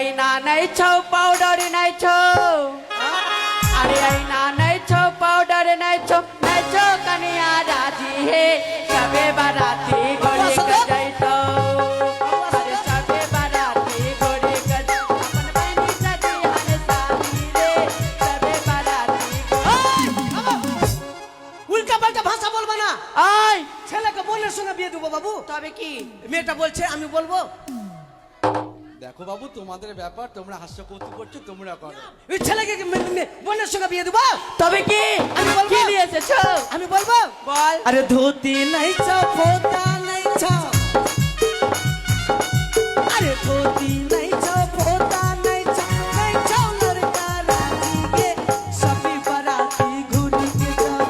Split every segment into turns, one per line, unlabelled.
नहीं छो पाउडर नहीं छो अरे आईना नहीं छो पाउडर नहीं छो कन्या राजी है सबे बाराती गोरी कर जाई तो अरे सबे बाराती गोरी कर अपन बहनी सजी हन साली रे सबे बाराती
উল্টা পাল্টা ভাষা বলবা না।
আই
ছেলেকে বলে শুনে বিয়ে দেবো বাবু।
তবে কি
মেয়েটা বলছে আমি বলবো।
দেখো বাবু, তোমাদের ব্যাপার, তোমরা হাস্য কৌতুক করছো, তোমরা করো।
এই ছেলেকে বোনের সঙ্গে বিয়ে দেবো।
তবে কি
আমি বলবো।
কি নিয়ে এসেছো
আমি বলবো।
বল
আরে ধুতি নাই ছো ফোতা নাই ছো আরে ধুতি নাই ছো ফোতা নাই ছো লড়কা রাজি গে সফি বারাতি ঘুরি के जाओ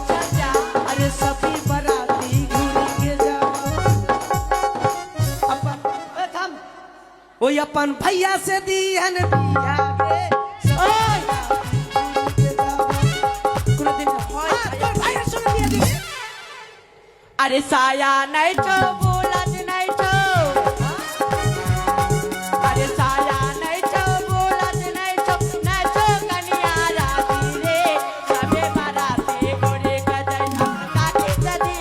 चाचा
अरे सफी बाराती घूरी के जाओ अपन थाम ओए अपन भैया से दिहन बिया गे
ओए
के जाओ
কোনো দিন হয়
अपन भैया से बिया दिबे
अरे साया नहीं छो बोलत नहीं छो अरे साया नहीं छो बोलत नहीं छो कन्या राती रे सबे बाराती गोरी का जाई काके सदी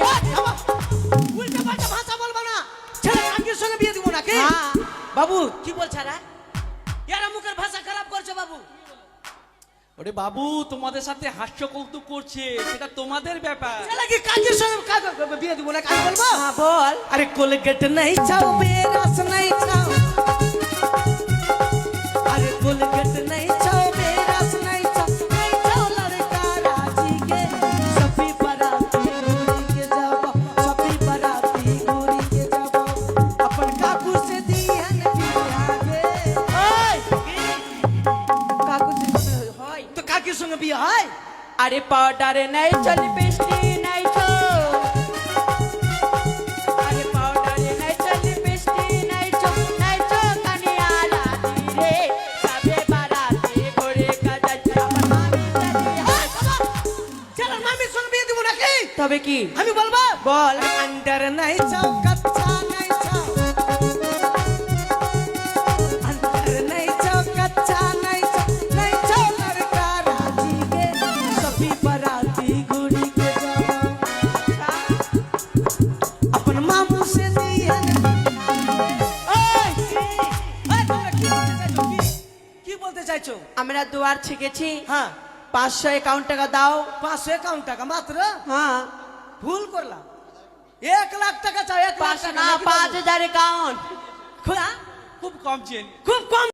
উল্টা পাল্টা ভাষা বলবা না। ছেলে কাকির সঙ্গে বিয়ে দিব নাকি?
হ্যাঁ।
বাবু কি বলছ রে? এরা মুখের ভাষা খারাপ করছে বাবু।
ওরে বাবু, তোমাদের সাথে হাস্য কৌতুক করছে, সেটা তোমাদের ব্যাপার।
ছেলে কি কাকির সঙ্গে বিয়ে দিব নাকি? আমি বলবো।
हाँ बोल
अरे कोलगेट नहीं छाओ बेरस नहीं छाओ अरे कोलगेट नहीं छाओ बेरस नहीं छाओ लड़का राजी के सफी बाराती घूरी के जाओ सफी बाराती घूरी के जाओ अपन काकू से दिहन बिया गे
ओए
काकू से
होय
तो काकी संगे बिया है
अरे पाउडर नहीं छो लिपस्टिक नहीं छो अरे पाउडर नहीं छो लिपस्टिक नहीं छो कन्या राती रे सबे बाराती गोरी का जाई अपन मामी सदी हन
चलो मामी संगे बिया দিব নাকি
তবে কি
আমি বলবো
বল
अंदर नहीं छाओ कच्चा नहीं छाओ अंदर नहीं छाओ कच्चा नहीं छाओ लड़का राजी के सफी बाराती घूरी के जाओ अपन मामू से दिहन ओए কি বলতে চাইছো
আমরা দুয়ার ছেকেছি
হ্যাঁ
551 টাকা দাও
551 টাকা মাত্র
হ্যাঁ
ভুল করলাম 1 লাখ টাকা চাও 1 লাখ
5
টাকা
না
নাকি বাবু?
5000 অ্যাকাউন্ট
খোলা
খুব কম চেন।
খুব কম